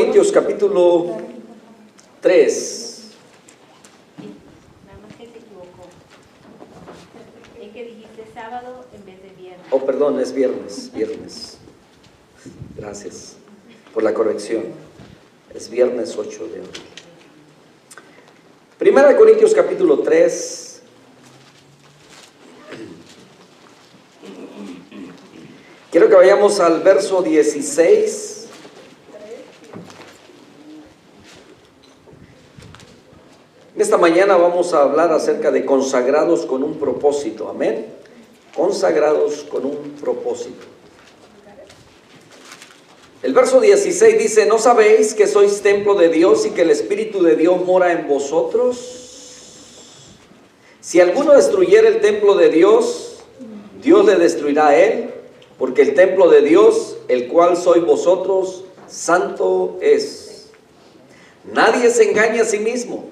Corintios capítulo 3. Nada más que se equivocó. Es que dijiste sábado en vez de viernes. Oh, perdón, es viernes. Gracias por la corrección. Es viernes 8 de abril. Primera de Corintios capítulo 3. Quiero que vayamos al verso 16. En esta mañana vamos a hablar acerca de consagrados con un propósito. Amén. Consagrados con un propósito. El verso 16 dice: ¿no sabéis que sois templo de Dios y que el Espíritu de Dios mora en vosotros? Si alguno destruyera el templo de Dios, Dios le destruirá a él, porque el templo de Dios, el cual sois vosotros, santo es. Nadie se engaña a sí mismo.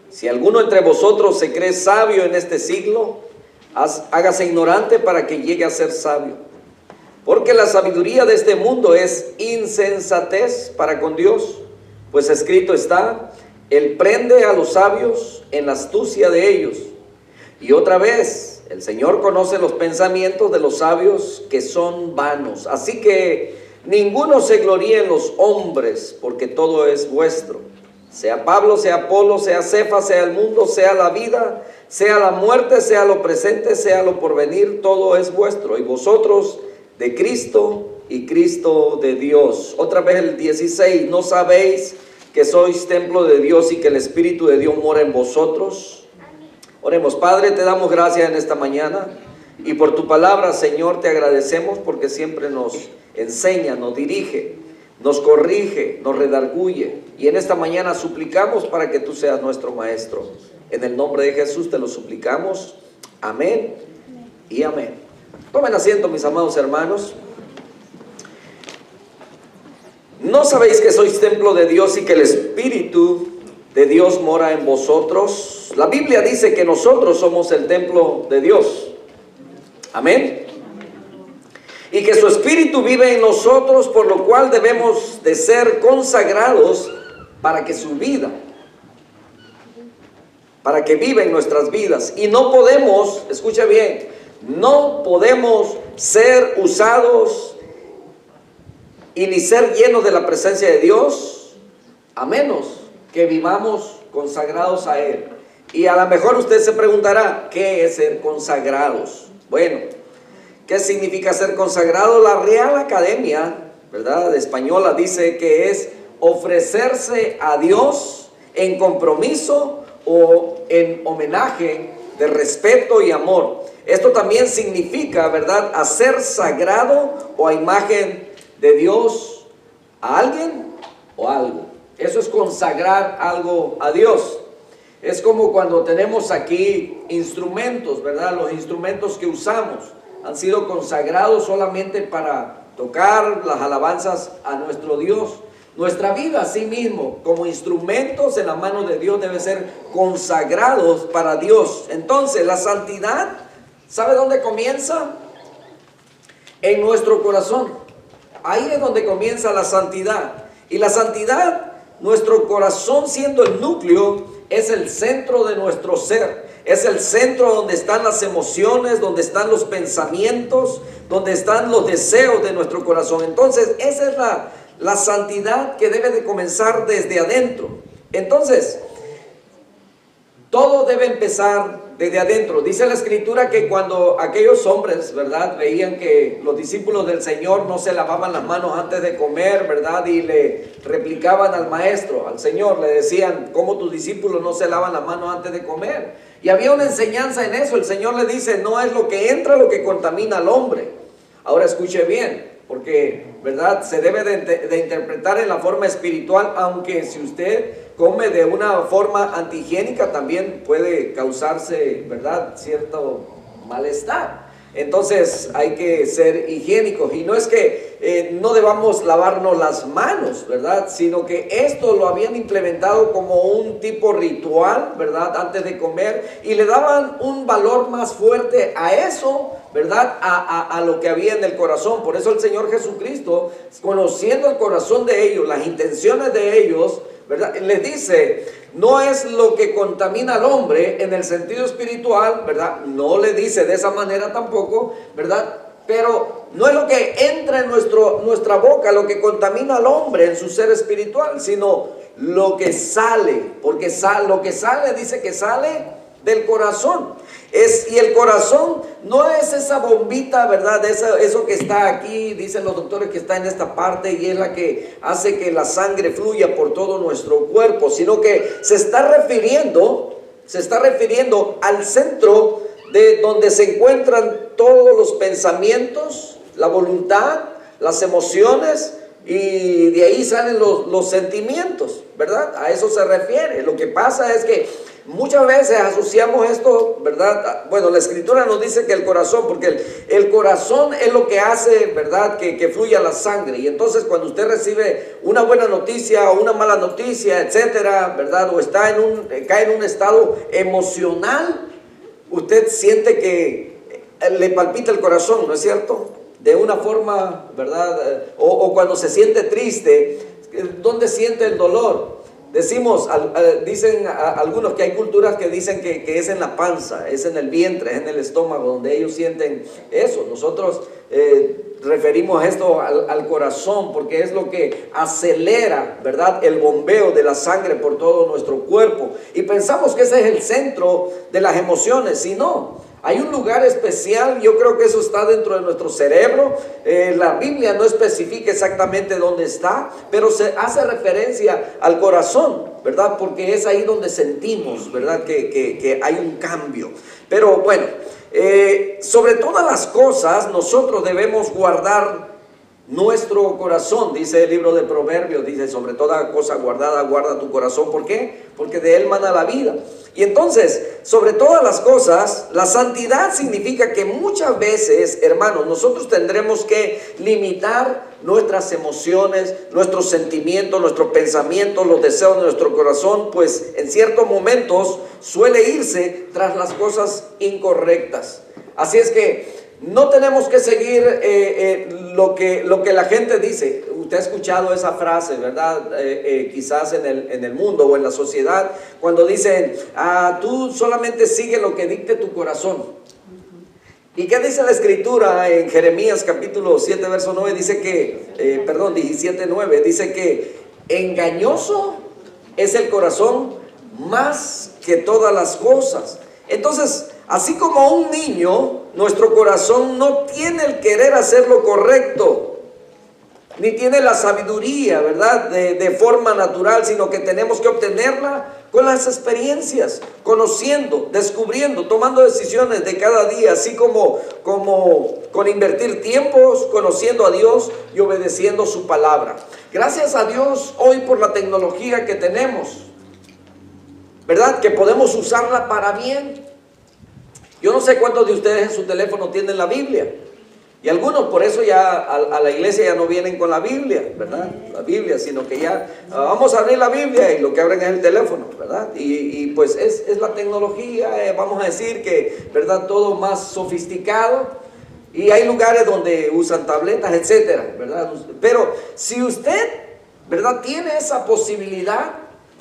Si alguno entre vosotros se cree sabio en este siglo, hágase ignorante para que llegue a ser sabio. Porque la sabiduría de este mundo es insensatez para con Dios. Pues escrito está: Él prende a los sabios en la astucia de ellos. Y otra vez, el Señor conoce los pensamientos de los sabios, que son vanos. Así que ninguno se gloríe en los hombres, porque todo es vuestro. Sea Pablo, sea Apolo, sea Cefas, sea el mundo, sea la vida, sea la muerte, sea lo presente, sea lo porvenir, todo es vuestro. Y vosotros de Cristo y Cristo de Dios. Otra vez el 16: ¿no sabéis que sois templo de Dios y que el Espíritu de Dios mora en vosotros? Oremos. Padre, te damos gracias en esta mañana y por tu palabra, Señor, te agradecemos porque siempre nos enseña, nos dirige, nos corrige, nos redarguye, y en esta mañana suplicamos para que tú seas nuestro maestro. En el nombre de Jesús te lo suplicamos. Amén y amén. Tomen asiento, mis amados hermanos. ¿No sabéis que sois templo de Dios y que el Espíritu de Dios mora en vosotros? La Biblia dice que nosotros somos el templo de Dios. Amén. Y que su Espíritu vive en nosotros, por lo cual debemos de ser consagrados para que su vida, para que viva en nuestras vidas. Y no podemos, escucha bien, no podemos ser usados y ni ser llenos de la presencia de Dios a menos que vivamos consagrados a Él. Y a lo mejor usted se preguntará: ¿qué es ser consagrados? Bueno, ¿qué significa ser consagrado? La Real Academia, ¿verdad?, española dice que es ofrecerse a Dios en compromiso o en homenaje de respeto y amor. Esto también significa, ¿verdad?, hacer sagrado o a imagen de Dios a alguien o algo. Eso es consagrar algo a Dios. Es como cuando tenemos aquí instrumentos, ¿verdad? Los instrumentos que usamos han sido consagrados solamente para tocar las alabanzas a nuestro Dios. Nuestra vida, así mismo, como instrumentos en la mano de Dios, debe ser consagrados para Dios. Entonces, la santidad, ¿sabe dónde comienza? En nuestro corazón. Ahí es donde comienza la santidad. Y la santidad, nuestro corazón siendo el núcleo, es el centro de nuestro ser. Es el centro donde están las emociones, donde están los pensamientos, donde están los deseos de nuestro corazón. Entonces, esa es la santidad que debe de comenzar desde adentro. Entonces, todo debe empezar desde adentro. Dice la Escritura que cuando aquellos hombres, ¿verdad?, veían que los discípulos del Señor no se lavaban las manos antes de comer, ¿verdad?, y le replicaban al maestro, al Señor, le decían: ¿cómo tus discípulos no se lavan las manos antes de comer? Y había una enseñanza en eso. El Señor le dice: no es lo que entra lo que contamina al hombre. Ahora escuche bien, porque, ¿verdad?, se debe de interpretar en la forma espiritual, aunque si usted come de una forma antihigiénica también puede causarse, ¿verdad?, cierto malestar. Entonces hay que ser higiénicos, y no es que no debamos lavarnos las manos, ¿verdad?, sino que esto lo habían implementado como un tipo ritual, ¿verdad?, antes de comer, y le daban un valor más fuerte a eso ¿verdad? A lo que había en el corazón. Por eso el Señor Jesucristo, conociendo el corazón de ellos, las intenciones de ellos, ¿verdad?, les dice, no es lo que contamina al hombre en el sentido espiritual, ¿verdad? No le dice de esa manera tampoco, ¿verdad? Pero no es lo que entra en nuestra boca lo que contamina al hombre en su ser espiritual, sino lo que sale, porque lo que sale, dice que sale del corazón. Y el corazón no es esa bombita, ¿verdad? Eso que está aquí, dicen los doctores, que está en esta parte y es la que hace que la sangre fluya por todo nuestro cuerpo, sino que se está refiriendo al centro de donde se encuentran todos los pensamientos, la voluntad, las emociones, y de ahí salen los sentimientos, ¿verdad? A eso se refiere. Lo que pasa es que muchas veces asociamos esto, ¿verdad? Bueno, la Escritura nos dice que el corazón, porque el corazón es lo que hace, ¿verdad?, que fluya la sangre. Y entonces cuando usted recibe una buena noticia o una mala noticia, etcétera, ¿verdad?, o cae en un estado emocional, usted siente que le palpita el corazón, ¿no es cierto? De una forma, ¿verdad? O cuando se siente triste, ¿dónde siente el dolor? Dicen algunos que hay culturas que dicen que es en la panza, es en el vientre, es en el estómago donde ellos sienten eso. Nosotros referimos esto al corazón porque es lo que acelera, ¿verdad?, el bombeo de la sangre por todo nuestro cuerpo. Y pensamos que ese es el centro de las emociones, y no. Hay un lugar especial, yo creo que eso está dentro de nuestro cerebro. La Biblia no especifica exactamente dónde está, pero se hace referencia al corazón, ¿verdad? Porque es ahí donde sentimos, ¿verdad?, que hay un cambio. Pero bueno, sobre todas las cosas nosotros debemos guardar nuestro corazón, dice el libro de Proverbios, dice, sobre toda cosa guardada, guarda tu corazón. ¿Por qué? Porque de él mana la vida. Y entonces, sobre todas las cosas, la santidad significa que muchas veces, hermanos, nosotros tendremos que limitar nuestras emociones, nuestros sentimientos, nuestros pensamientos, los deseos de nuestro corazón, pues en ciertos momentos suele irse tras las cosas incorrectas. Así es que no tenemos que seguir lo que la gente dice. Usted ha escuchado esa frase, ¿verdad? Quizás en el mundo o en la sociedad, cuando dicen, tú solamente sigue lo que dicte tu corazón. ¿Y qué dice la Escritura en Jeremías capítulo 7, verso 9? Dice que, 17, 9, dice que engañoso es el corazón más que todas las cosas. Entonces, así como un niño, nuestro corazón no tiene el querer hacer lo correcto, ni tiene la sabiduría, ¿verdad?, de forma natural, sino que tenemos que obtenerla con las experiencias, conociendo, descubriendo, tomando decisiones de cada día, así como con invertir tiempos, conociendo a Dios y obedeciendo su palabra. Gracias a Dios hoy por la tecnología que tenemos, ¿verdad?, que podemos usarla para bien. Yo no sé cuántos de ustedes en su teléfono tienen la Biblia. Y algunos por eso ya a la iglesia ya no vienen con la Biblia, ¿verdad? La Biblia, sino que ya vamos a abrir la Biblia y lo que abren es el teléfono, ¿verdad? Y pues es la tecnología, vamos a decir que, ¿verdad?, todo más sofisticado. Y hay lugares donde usan tabletas, etcétera, ¿verdad? Pero si usted, ¿verdad?, tiene esa posibilidad,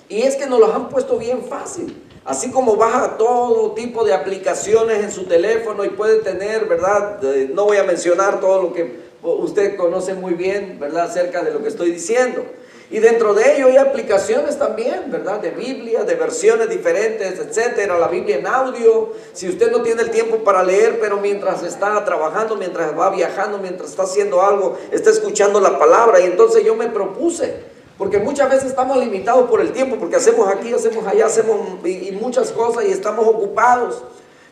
y es que nos las han puesto bien fácil. Así como baja todo tipo de aplicaciones en su teléfono y puede tener, ¿verdad? No voy a mencionar todo lo que usted conoce muy bien, ¿verdad?, acerca de lo que estoy diciendo. Y dentro de ello hay aplicaciones también, ¿verdad?, de Biblia, de versiones diferentes, etcétera. La Biblia en audio. Si usted no tiene el tiempo para leer, pero mientras está trabajando, mientras va viajando, mientras está haciendo algo, está escuchando la palabra. Y entonces yo me propuse, porque muchas veces estamos limitados por el tiempo, porque hacemos aquí, hacemos allá, hacemos y muchas cosas y estamos ocupados.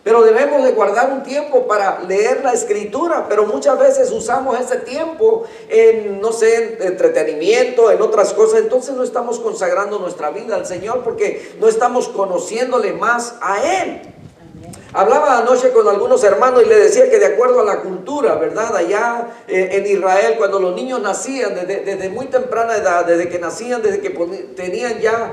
Pero debemos de guardar un tiempo para leer la Escritura, pero muchas veces usamos ese tiempo en, no sé, en entretenimiento, en otras cosas. Entonces no estamos consagrando nuestra vida al Señor porque no estamos conociéndole más a Él. Hablaba anoche con algunos hermanos y le decía que de acuerdo a la cultura, ¿verdad? Allá en Israel, cuando los niños nacían, desde muy temprana edad, desde que nacían, desde que tenían ya,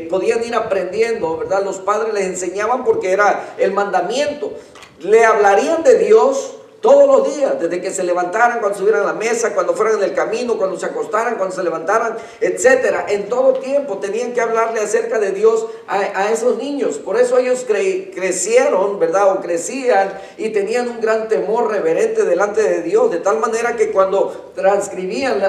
podían ir aprendiendo, ¿verdad? Los padres les enseñaban porque era el mandamiento. Le hablarían de Dios todos los días, desde que se levantaran, cuando subieran a la mesa, cuando fueran en el camino, cuando se acostaran, cuando se levantaran, etcétera. En todo tiempo tenían que hablarle acerca de Dios a esos niños. Por eso ellos crecieron, ¿verdad? O crecían y tenían un gran temor reverente delante de Dios, de tal manera que cuando transcribían,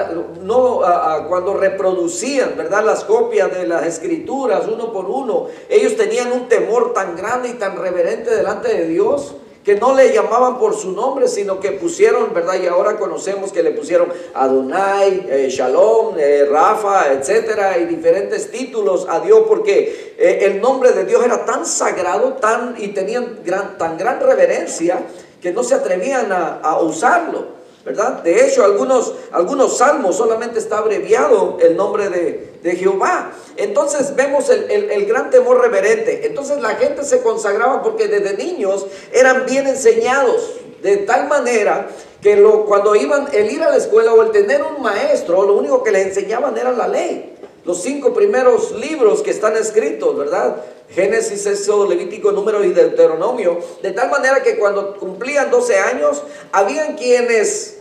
cuando reproducían, ¿verdad? Las copias de las escrituras uno por uno, ellos tenían un temor tan grande y tan reverente delante de Dios, que no le llamaban por su nombre, sino que pusieron, ¿verdad? Y ahora conocemos que le pusieron Adonai, Shalom, Rafa, etcétera, y diferentes títulos a Dios, porque el nombre de Dios era tan sagrado, y tenían tan gran reverencia, que no se atrevían a usarlo, ¿verdad? De hecho, algunos salmos solamente está abreviado el nombre de Jehová. Entonces vemos el gran temor reverente. Entonces la gente se consagraba porque desde niños eran bien enseñados, de tal manera que cuando iban, el ir a la escuela o el tener un maestro, lo único que les enseñaban era la ley. Los 5 primeros libros que están escritos, ¿verdad? Génesis, Éxodo, Levítico, Números y Deuteronomio. De tal manera que cuando cumplían 12 años, habían quienes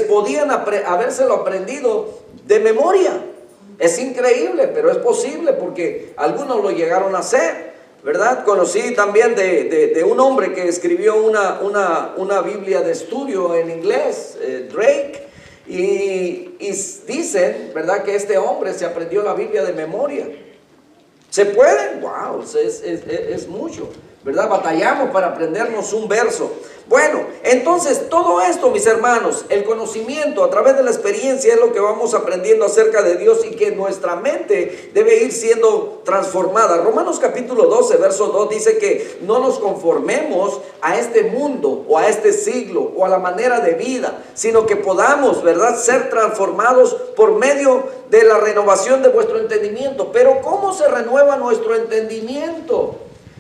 podían habérselo aprendido de memoria. Es increíble, pero es posible porque algunos lo llegaron a hacer, ¿verdad? Conocí también de un hombre que escribió una Biblia de estudio en inglés, Drake, y dicen, ¿verdad?, que este hombre se aprendió la Biblia de memoria. ¿Se puede? ¡Wow! Es mucho, ¿verdad? Batallamos para aprendernos un verso. Bueno, entonces todo esto, mis hermanos, el conocimiento a través de la experiencia es lo que vamos aprendiendo acerca de Dios, y que nuestra mente debe ir siendo transformada. Romanos capítulo 12, verso 2 dice que no nos conformemos a este mundo o a este siglo o a la manera de vida, sino que podamos, ¿verdad?, ser transformados por medio de la renovación de vuestro entendimiento. Pero ¿cómo se renueva nuestro entendimiento?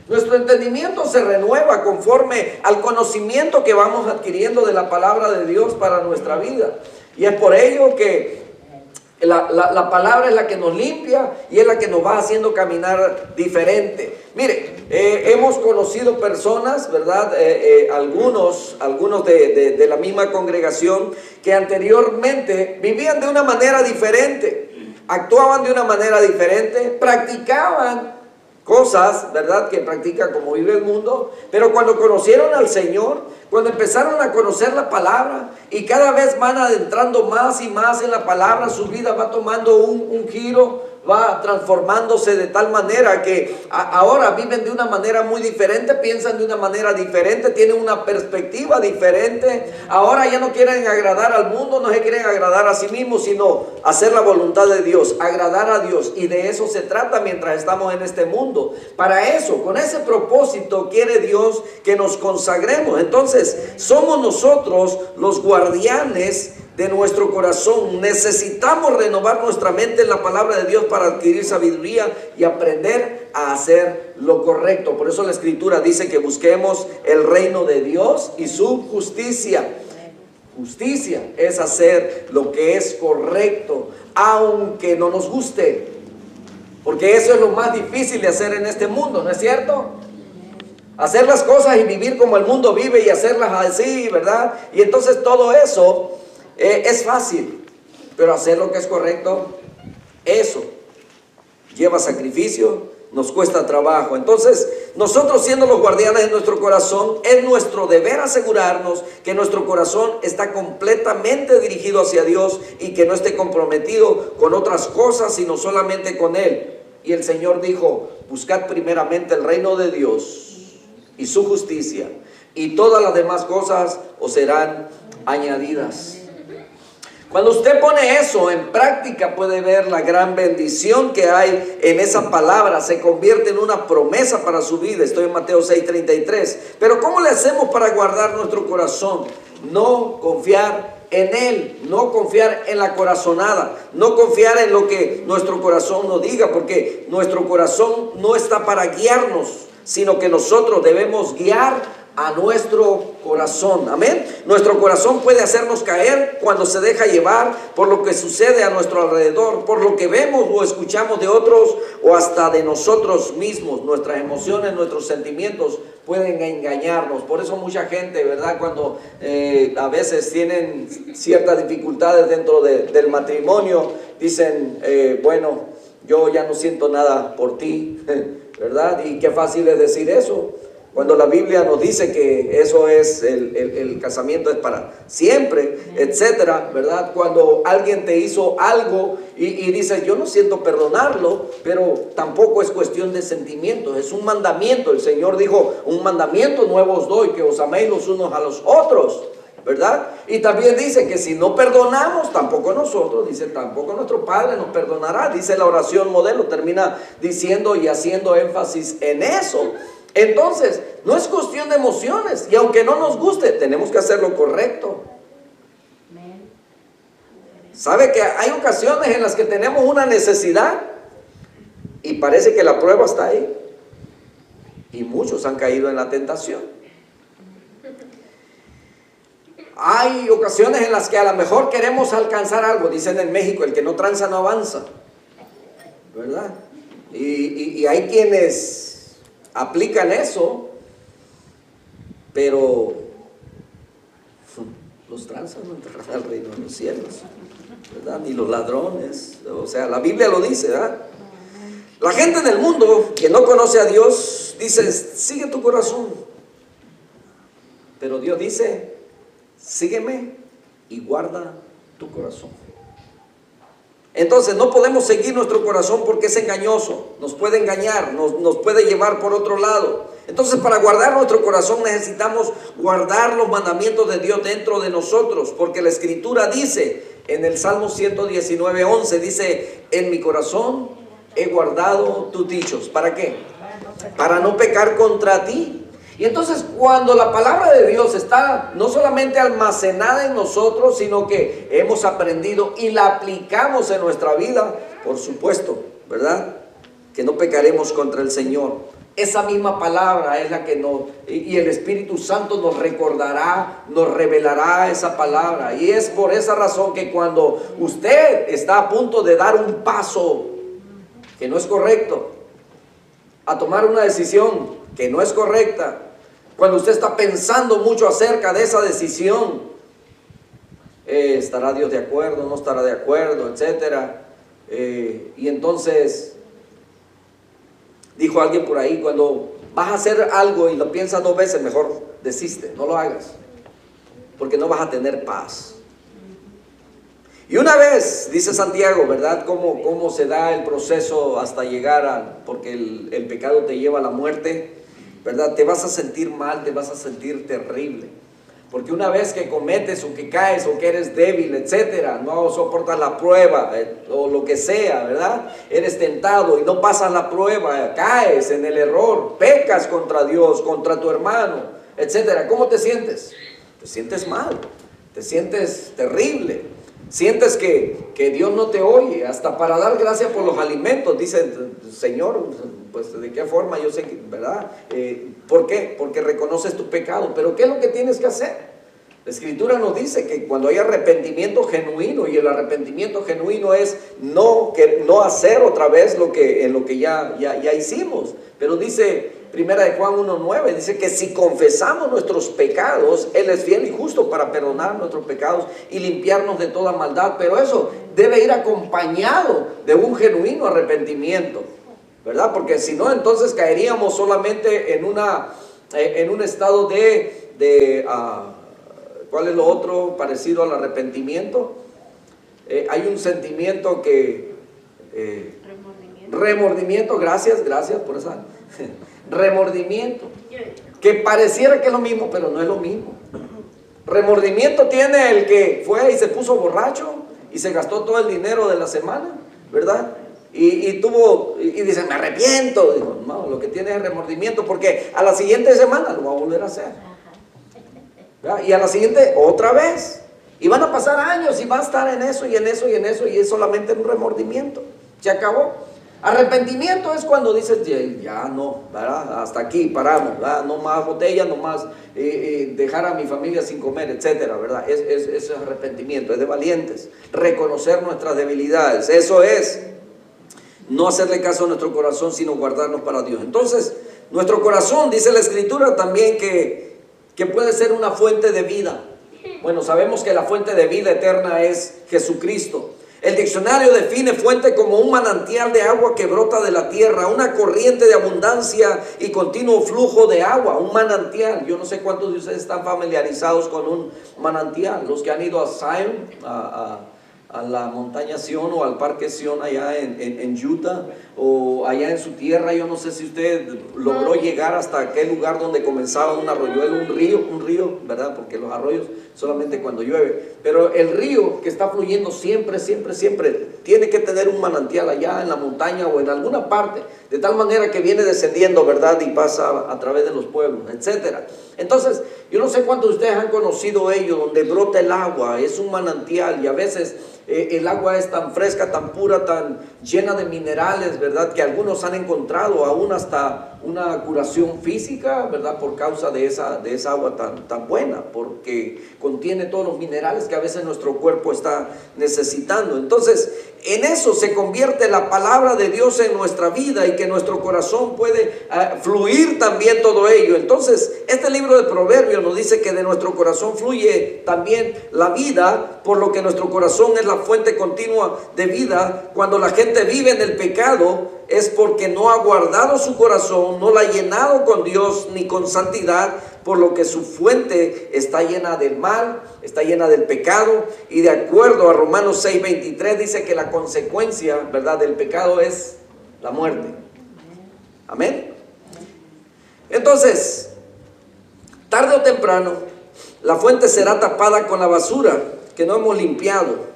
Nuestro entendimiento se renueva conforme al conocimiento que vamos adquiriendo de la palabra de Dios para nuestra vida. Y es por ello que la palabra es la que nos limpia y es la que nos va haciendo caminar diferente. Mire, hemos conocido personas, ¿verdad? Algunos de la misma congregación, que anteriormente vivían de una manera diferente, actuaban de una manera diferente, practicaban cosas, ¿verdad?, que practica como vive el mundo, pero cuando conocieron al Señor, cuando empezaron a conocer la palabra y cada vez van adentrando más y más en la palabra, su vida va tomando un giro, va transformándose de tal manera que ahora viven de una manera muy diferente, piensan de una manera diferente, tienen una perspectiva diferente. Ahora ya no quieren agradar al mundo, no se quieren agradar a sí mismos, sino hacer la voluntad de Dios, agradar a Dios, y de eso se trata mientras estamos en este mundo. Para eso, con ese propósito quiere Dios que nos consagremos. Entonces, somos nosotros los guardianes de nuestro corazón. Necesitamos renovar nuestra mente en la palabra de Dios para adquirir sabiduría y aprender a hacer lo correcto. Por eso la Escritura dice que busquemos el reino de Dios y su justicia. Justicia es hacer lo que es correcto, aunque no nos guste, porque eso es lo más difícil de hacer en este mundo, ¿no es cierto? Hacer las cosas y vivir como el mundo vive y hacerlas así, ¿verdad? Y entonces todo eso es fácil, pero hacer lo que es correcto, eso lleva sacrificio, nos cuesta trabajo. Entonces, nosotros, siendo los guardianes de nuestro corazón, es nuestro deber asegurarnos que nuestro corazón está completamente dirigido hacia Dios y que no esté comprometido con otras cosas, sino solamente con Él. Y el Señor dijo: buscad primeramente el reino de Dios y su justicia, y todas las demás cosas os serán añadidas. Cuando usted pone eso en práctica, puede ver la gran bendición que hay en esa palabra. Se convierte en una promesa para su vida. Estoy en Mateo 6:33. Pero ¿cómo le hacemos para guardar nuestro corazón? No confiar en Él, no confiar en la corazonada, no confiar en lo que nuestro corazón nos diga, porque nuestro corazón no está para guiarnos, sino que nosotros debemos guiar a nuestro corazón. Amén. Nuestro corazón puede hacernos caer cuando se deja llevar por lo que sucede a nuestro alrededor, por lo que vemos o escuchamos de otros o hasta de nosotros mismos. Nuestras emociones, nuestros sentimientos pueden engañarnos. Por eso mucha gente, ¿verdad?, cuando a veces tienen ciertas dificultades dentro del matrimonio, dicen, bueno, yo ya no siento nada por ti, ¿verdad? Y qué fácil es decir eso, cuando la Biblia nos dice que eso es, el casamiento es para siempre, etcétera, ¿verdad? Cuando alguien te hizo algo y dices, yo no siento perdonarlo, pero tampoco es cuestión de sentimientos, es un mandamiento. El Señor dijo, un mandamiento nuevo os doy, que os améis los unos a los otros, ¿verdad? Y también dice que si no perdonamos, tampoco nosotros, dice, tampoco nuestro Padre nos perdonará. Dice la oración modelo, termina diciendo y haciendo énfasis en eso. Entonces, no es cuestión de emociones, y aunque no nos guste, tenemos que hacer lo correcto. ¿Sabe que hay ocasiones en las que tenemos una necesidad y parece que la prueba está ahí? Y muchos han caído en la tentación. Hay ocasiones en las que a lo mejor queremos alcanzar algo, dicen en México, el que no tranza no avanza, ¿verdad? Y hay quienes aplican eso, pero los tranzas no entrarán al reino de los cielos, ¿verdad? Ni los ladrones, o sea, la Biblia lo dice, ¿verdad? La gente en el mundo que no conoce a Dios dice, sigue tu corazón, pero Dios dice, sígueme y guarda tu corazón. Entonces no podemos seguir nuestro corazón porque es engañoso, nos puede engañar, nos puede llevar por otro lado. Entonces, para guardar nuestro corazón necesitamos guardar los mandamientos de Dios dentro de nosotros, porque la Escritura dice en el Salmo 119:11, dice, en mi corazón he guardado tus dichos. ¿Para qué? Para no pecar contra ti. Y entonces, cuando la palabra de Dios está no solamente almacenada en nosotros, sino que hemos aprendido y la aplicamos en nuestra vida, por supuesto, ¿verdad?, que no pecaremos contra el Señor. Esa misma palabra es la que y el Espíritu Santo nos recordará, nos revelará esa palabra. Y es por esa razón que cuando usted está a punto de dar un paso que no es correcto, a tomar una decisión que no es correcta, cuando usted está pensando mucho acerca de esa decisión, ¿estará Dios de acuerdo? ¿No estará de acuerdo? Etcétera. Y entonces, dijo alguien por ahí, cuando vas a hacer algo y lo piensas 2 veces, mejor desiste, no lo hagas, porque no vas a tener paz. Y una vez, dice Santiago, ¿verdad?, cómo se da el proceso hasta llegar porque el pecado te lleva a la muerte, ¿verdad? Te vas a sentir mal, te vas a sentir terrible, porque una vez que cometes o que caes o que eres débil, etcétera, no soportas la prueba o lo que sea, ¿verdad? Eres tentado y no pasas la prueba, caes en el error, pecas contra Dios, contra tu hermano, etcétera. ¿Cómo te sientes? Te sientes mal, te sientes terrible. Sientes que Dios no te oye, hasta para dar gracias por los alimentos. Dice, Señor, pues de qué forma, yo sé que, ¿verdad? ¿Por qué? Porque reconoces tu pecado. Pero ¿qué es lo que tienes que hacer? La Escritura nos dice que cuando hay arrepentimiento genuino, y el arrepentimiento genuino es no hacer otra vez en lo que ya hicimos. Pero dice Primera de Juan 1:9, dice que si confesamos nuestros pecados, Él es fiel y justo para perdonar nuestros pecados y limpiarnos de toda maldad. Pero eso debe ir acompañado de un genuino arrepentimiento, ¿verdad? Porque si no, entonces caeríamos solamente en un estado ¿cuál es lo otro parecido al arrepentimiento? Hay un sentimiento que... remordimiento, gracias por esa... remordimiento, que pareciera que es lo mismo, pero no es lo mismo. Remordimiento tiene el que fue y se puso borracho y se gastó todo el dinero de la semana, ¿verdad? Y dice, me arrepiento. Digo, no, lo que tiene es remordimiento, porque a la siguiente semana lo va a volver a hacer, ¿verdad? Y a la siguiente otra vez, y van a pasar años y va a estar en eso y en eso y en eso, y es solamente un remordimiento, se acabó. Arrepentimiento es cuando dices, ya no, ¿verdad? Hasta aquí paramos, ¿verdad? No más botella, no más dejar a mi familia sin comer, etcétera, ¿verdad? Eso es arrepentimiento, es de valientes. Reconocer nuestras debilidades, eso es. No hacerle caso a nuestro corazón, sino guardarnos para Dios. Entonces, nuestro corazón, dice la Escritura también que puede ser una fuente de vida. Bueno, sabemos que la fuente de vida eterna es Jesucristo. El diccionario define fuente como un manantial de agua que brota de la tierra, una corriente de abundancia y continuo flujo de agua, un manantial. Yo no sé cuántos de ustedes están familiarizados con un manantial. Los que han ido a Zion, a la montaña Sion o al parque Sion allá en Utah o allá en su tierra. Yo no sé si usted logró llegar hasta aquel lugar donde comenzaba un arroyuelo, un río, ¿verdad? Porque los arroyos solamente cuando llueve, pero el río que está fluyendo siempre tiene que tener un manantial allá en la montaña o en alguna parte, de tal manera que viene descendiendo, ¿verdad? Y pasa a través de los pueblos, etcétera. Entonces, yo no sé cuántos de ustedes han conocido ello, donde brota el agua, es un manantial, y a veces el agua es tan fresca, tan pura, tan llena de minerales, ¿verdad? Que algunos han encontrado aún hasta una curación física, ¿verdad? Por causa de esa agua tan buena, porque contiene todos los minerales que a veces nuestro cuerpo está necesitando. Entonces, en eso se convierte la palabra de Dios en nuestra vida y que nuestro corazón puede fluir también todo ello. Entonces, este libro de Proverbios nos dice que de nuestro corazón fluye también la vida, por lo que nuestro corazón es la fuente continua de vida. Cuando la gente vive en el pecado, es porque no ha guardado su corazón, no la ha llenado con Dios ni con santidad, por lo que su fuente está llena del mal, está llena del pecado. Y de acuerdo a Romanos 6:23 dice que la consecuencia, ¿verdad?, del pecado es la muerte. Amén. Entonces, tarde o temprano, la fuente será tapada con la basura que no hemos limpiado.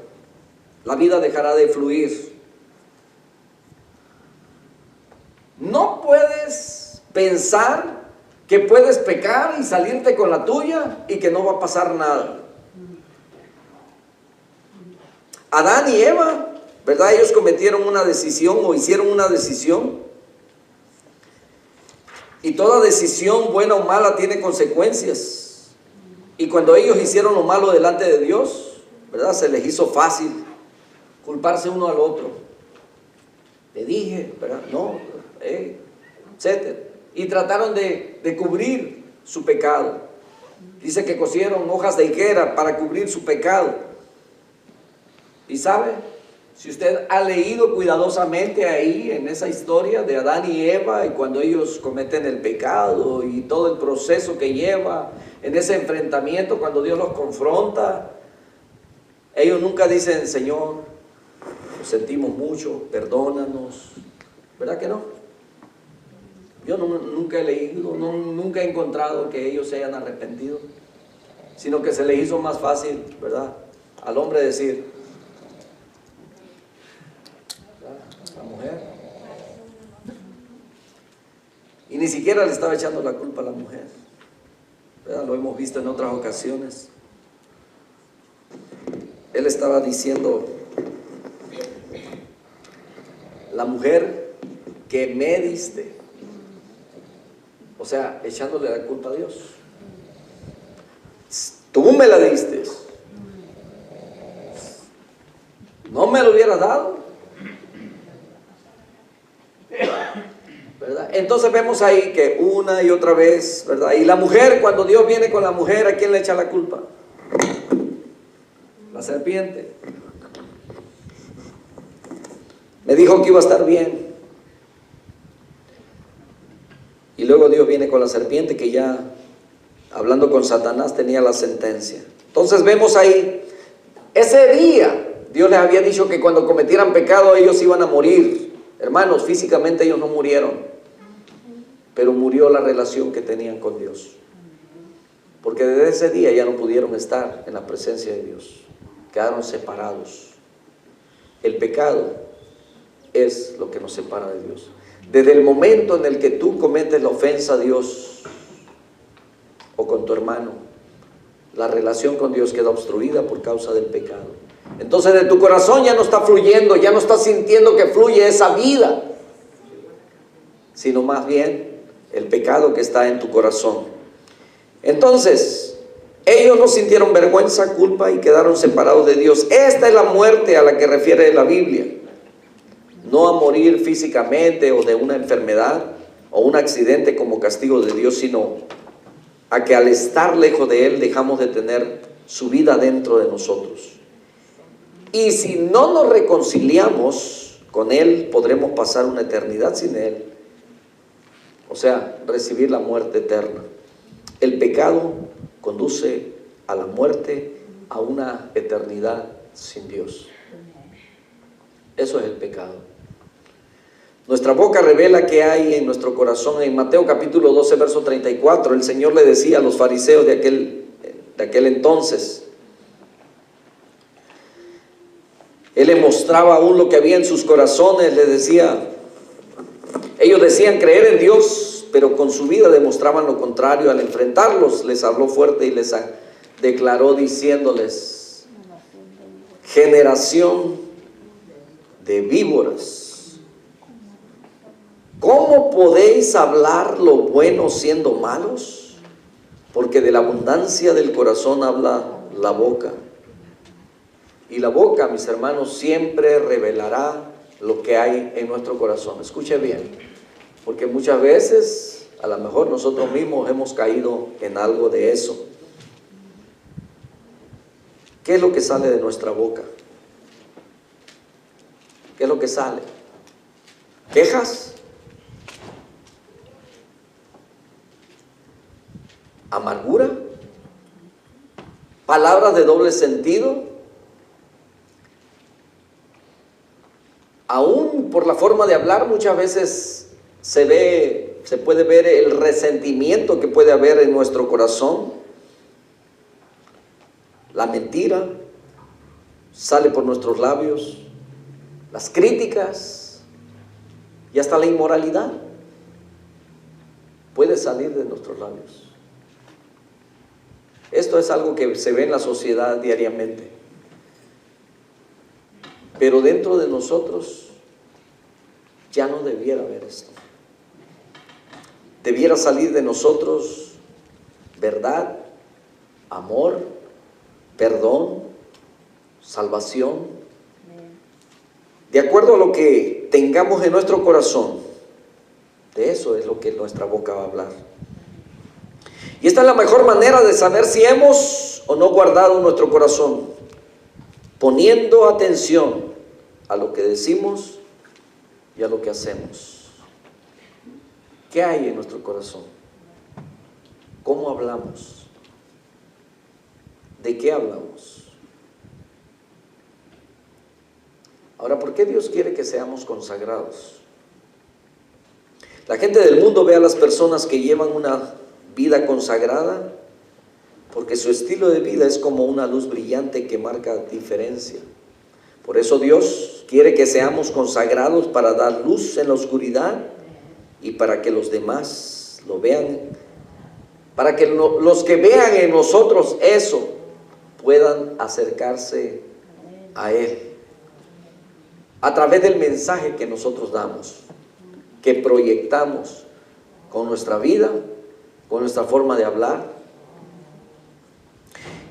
La vida dejará de fluir. No puedes pensar que puedes pecar y salirte con la tuya y que no va a pasar nada. Adán y Eva, ¿verdad? Ellos cometieron una decisión o hicieron una decisión. Y toda decisión, buena o mala, tiene consecuencias. Y cuando ellos hicieron lo malo delante de Dios, ¿verdad?, se les hizo fácil culparse uno al otro. Le dije, ¿verdad? No, etcétera. Y trataron de cubrir su pecado. Dice que cosieron hojas de higuera para cubrir su pecado. Y sabe, si usted ha leído cuidadosamente ahí en esa historia de Adán y Eva, y cuando ellos cometen el pecado y todo el proceso que lleva en ese enfrentamiento, cuando Dios los confronta, ellos nunca dicen: Señor, lo sentimos mucho, perdónanos. ¿Verdad que no? Yo nunca he leído, nunca he encontrado que ellos se hayan arrepentido, sino que se les hizo más fácil, ¿verdad?, al hombre decir, la mujer. Y ni siquiera le estaba echando la culpa a la mujer, ¿verdad? Lo hemos visto en otras ocasiones. Él estaba diciendo: la mujer que me diste. O sea, echándole la culpa a Dios. Tú me la diste. No me lo hubieras dado, ¿verdad? Entonces vemos ahí que una y otra vez, ¿verdad? Y la mujer, cuando Dios viene con la mujer, ¿a quién le echa la culpa? La serpiente. Me dijo que iba a estar bien. Y luego Dios viene con la serpiente, que ya, hablando con Satanás, tenía la sentencia. Entonces vemos ahí, ese día Dios les había dicho que cuando cometieran pecado ellos iban a morir. Hermanos, físicamente ellos no murieron, pero murió la relación que tenían con Dios. Porque desde ese día ya no pudieron estar en la presencia de Dios. Quedaron separados. El pecado es lo que nos separa de Dios. Desde el momento en el que tú cometes la ofensa a Dios o con tu hermano, la relación con Dios queda obstruida por causa del pecado. Entonces de tu corazón ya no está fluyendo, ya no estás sintiendo que fluye esa vida. sino más bien el pecado que está en tu corazón. Entonces, ellos no sintieron vergüenza, culpa y quedaron separados de Dios. Esta es la muerte a la que refiere la Biblia. No a morir físicamente o de una enfermedad o un accidente como castigo de Dios, sino a que al estar lejos de Él dejamos de tener su vida dentro de nosotros. Y si no nos reconciliamos con Él, podremos pasar una eternidad sin Él. O sea, recibir la muerte eterna. El pecado conduce a la muerte, a una eternidad sin Dios. Eso es el pecado. Nuestra boca revela qué hay en nuestro corazón. En Mateo capítulo 12, verso 34, el Señor le decía a los fariseos de aquel entonces, Él le mostraba aún lo que había en sus corazones, les decía, ellos decían creer en Dios, pero con su vida demostraban lo contrario. Al enfrentarlos, les habló fuerte y les declaró diciéndoles, generación de víboras, ¿cómo podéis hablar lo bueno siendo malos? Porque de la abundancia del corazón habla la boca. Y la boca, mis hermanos, siempre revelará lo que hay en nuestro corazón. Escuche bien, porque muchas veces, a lo mejor nosotros mismos hemos caído en algo de eso. ¿Qué es lo que sale de nuestra boca? ¿Qué es lo que sale? ¿Quejas? ¿Amargura? ¿Palabras de doble sentido? Aún por la forma de hablar muchas veces se puede ver el resentimiento que puede haber en nuestro corazón. La mentira sale por nuestros labios, las críticas y hasta la inmoralidad puede salir de nuestros labios. Esto es algo que se ve en la sociedad diariamente. Pero dentro de nosotros ya no debiera haber esto. Debiera salir de nosotros verdad, amor, perdón, salvación. De acuerdo a lo que tengamos en nuestro corazón, de eso es lo que nuestra boca va a hablar. Y esta es la mejor manera de saber si hemos o no guardado nuestro corazón, poniendo atención a lo que decimos y a lo que hacemos. ¿Qué hay en nuestro corazón? ¿Cómo hablamos? ¿De qué hablamos? Ahora, ¿por qué Dios quiere que seamos consagrados? La gente del mundo ve a las personas que llevan una vida consagrada porque su estilo de vida es como una luz brillante que marca diferencia. Por eso Dios quiere que seamos consagrados para dar luz en la oscuridad y para que los demás lo vean, para que los que vean en nosotros eso puedan acercarse a Él a través del mensaje que nosotros damos, que proyectamos con nuestra vida, con nuestra forma de hablar.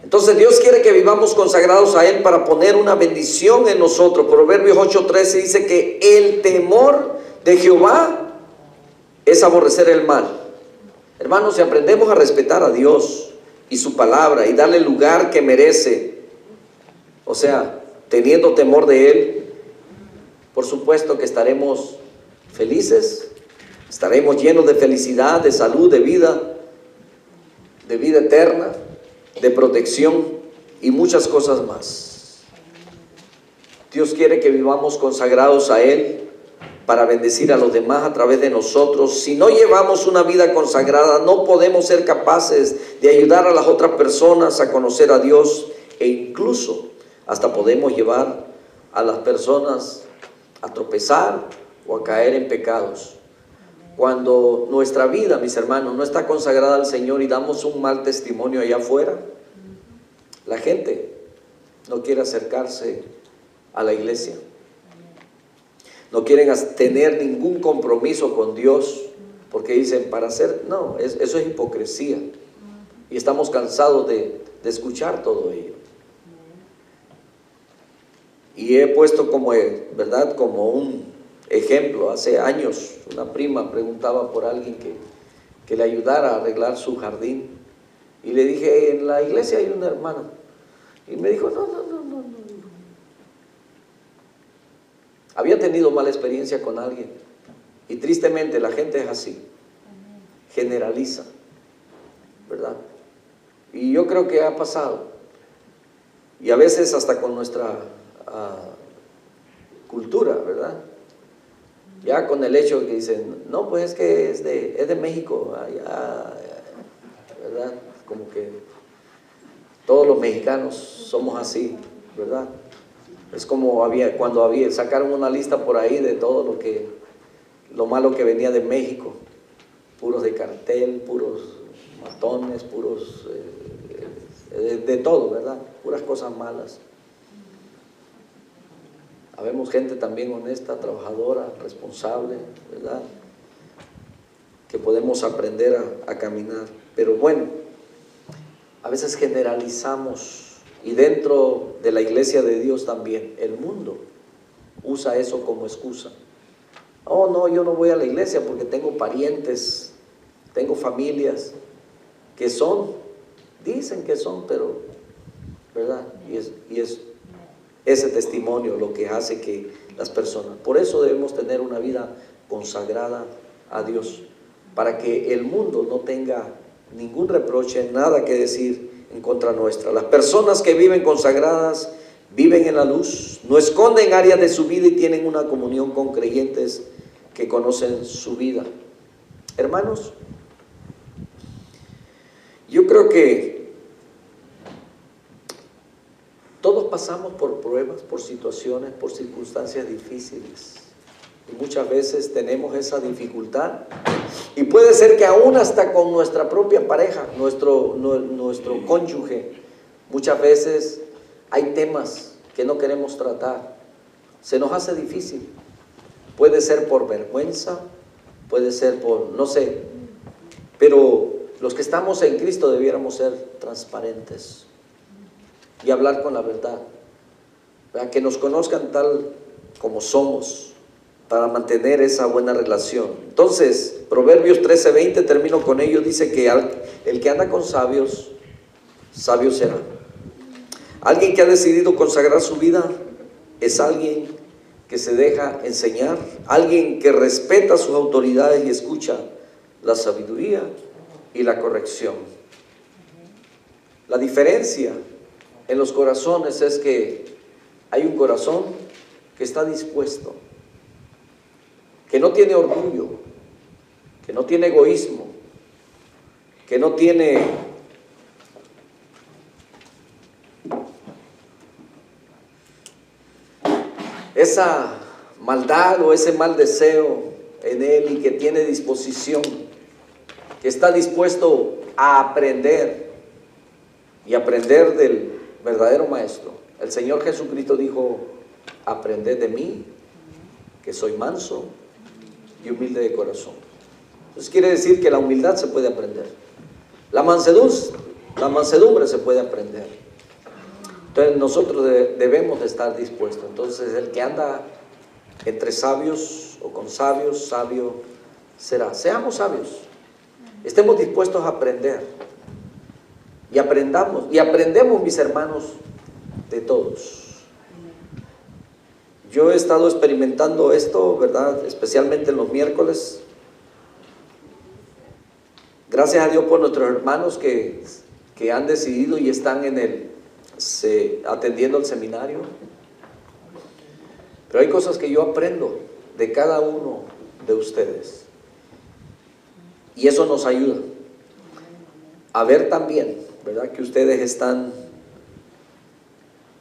Entonces Dios quiere que vivamos consagrados a Él para poner una bendición en nosotros. Proverbios 8:13 dice que el temor de Jehová es aborrecer el mal. Hermanos, si aprendemos a respetar a Dios y su palabra y darle el lugar que merece, o sea, teniendo temor de Él, por supuesto que estaremos felices, estaremos llenos de felicidad, de salud, de vida eterna, de protección y muchas cosas más. Dios quiere que vivamos consagrados a Él para bendecir a los demás a través de nosotros. Si no llevamos una vida consagrada, no podemos ser capaces de ayudar a las otras personas a conocer a Dios, e incluso hasta podemos llevar a las personas a tropezar o a caer en pecados. Cuando nuestra vida, mis hermanos, no está consagrada al Señor y damos un mal testimonio allá afuera, la gente no quiere acercarse a la iglesia. no quieren tener ningún compromiso con Dios, porque dicen, para hacer, no, eso es hipocresía. Y estamos cansados de escuchar todo ello. Y he puesto como, ¿verdad?, como un ejemplo. Hace años una prima preguntaba por alguien que le ayudara a arreglar su jardín. Y le dije, en la iglesia hay una hermana. Y me dijo, no. Había tenido mala experiencia con alguien. Y tristemente la gente es así. Generaliza, ¿verdad? Y yo creo que ha pasado. Y a veces hasta con nuestra cultura, ¿verdad? Ya con el hecho de que dicen, no, pues es que es de México, allá, ¿verdad? Como que todos los mexicanos somos así, ¿verdad? Es como cuando sacaron una lista por ahí de todo lo malo que venía de México, puros de cartel, puros matones, puros de todo, ¿verdad? Puras cosas malas. Habemos gente también honesta, trabajadora, responsable, ¿verdad?, que podemos aprender a caminar. Pero bueno, a veces generalizamos, y dentro de la iglesia de Dios también, el mundo usa eso como excusa. Oh, no, yo no voy a la iglesia porque tengo parientes, tengo familias que dicen que son, pero, ¿verdad? Y es ese testimonio lo que hace que las personas, por eso debemos tener una vida consagrada a Dios, para que el mundo no tenga ningún reproche, nada que decir en contra nuestra. Las personas que viven consagradas viven en la luz, no esconden áreas de su vida y tienen una comunión con creyentes que conocen su vida. Hermanos, yo creo que todos pasamos por pruebas, por situaciones, por circunstancias difíciles. Y muchas veces tenemos esa dificultad. Y puede ser que aún hasta con nuestra propia pareja, nuestro cónyuge, muchas veces hay temas que no queremos tratar. Se nos hace difícil. Puede ser por vergüenza, puede ser por, no sé. Pero los que estamos en Cristo debiéramos ser transparentes y hablar con la verdad, ¿verdad? Que nos conozcan tal como somos, para mantener esa buena relación. Entonces, Proverbios 13:20, termino con ello, dice que el que anda con sabios, sabio será. Alguien que ha decidido consagrar su vida es alguien que se deja enseñar, alguien que respeta sus autoridades y escucha la sabiduría y la corrección. La diferencia en los corazones es que hay un corazón que está dispuesto, que no tiene orgullo, que no tiene egoísmo, que no tiene esa maldad o ese mal deseo en él, y que tiene disposición, que está dispuesto a aprender y aprender del verdadero maestro. El Señor Jesucristo dijo: aprended de mí, que soy manso y humilde de corazón. Entonces quiere decir que la humildad se puede aprender, la mansedumbre se puede aprender. Entonces nosotros debemos de estar dispuestos. Entonces el que anda entre sabios o con sabios, sabio será. Seamos sabios, estemos dispuestos a aprender, y aprendemos, mis hermanos, de todos. Yo he estado experimentando esto, ¿verdad?, especialmente en los miércoles. Gracias a Dios por nuestros hermanos que han decidido y están atendiendo el seminario. Pero hay cosas que yo aprendo de cada uno de ustedes, y eso nos ayuda a ver también, ¿verdad?, que ustedes están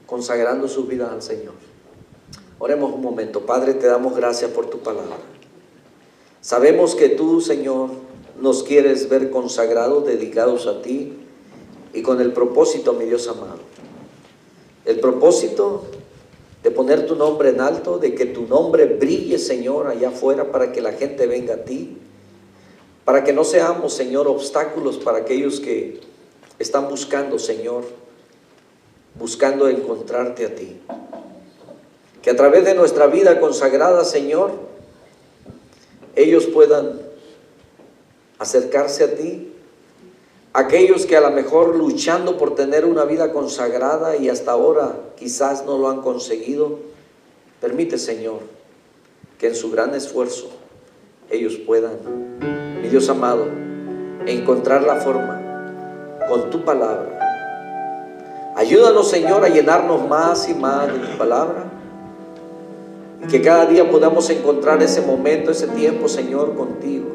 consagrando sus vidas al Señor. Oremos un momento. Padre, te damos gracias por tu palabra. Sabemos que tú, Señor, nos quieres ver consagrados, dedicados a ti, y con el propósito, mi Dios amado. El propósito de poner tu nombre en alto, de que tu nombre brille, Señor, allá afuera para que la gente venga a ti, para que no seamos, Señor, obstáculos para aquellos que están buscando, Señor, buscando encontrarte a ti. Que a través de nuestra vida consagrada, Señor, ellos puedan acercarse a ti. Aquellos que a lo mejor luchando por tener una vida consagrada y hasta ahora quizás no lo han conseguido, permite, Señor, que en su gran esfuerzo ellos puedan, mi Dios amado, encontrar la forma con tu palabra. Ayúdanos, Señor, a llenarnos más y más de tu palabra, y que cada día podamos encontrar ese momento, ese tiempo, Señor, contigo.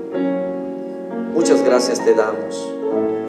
Muchas gracias te damos.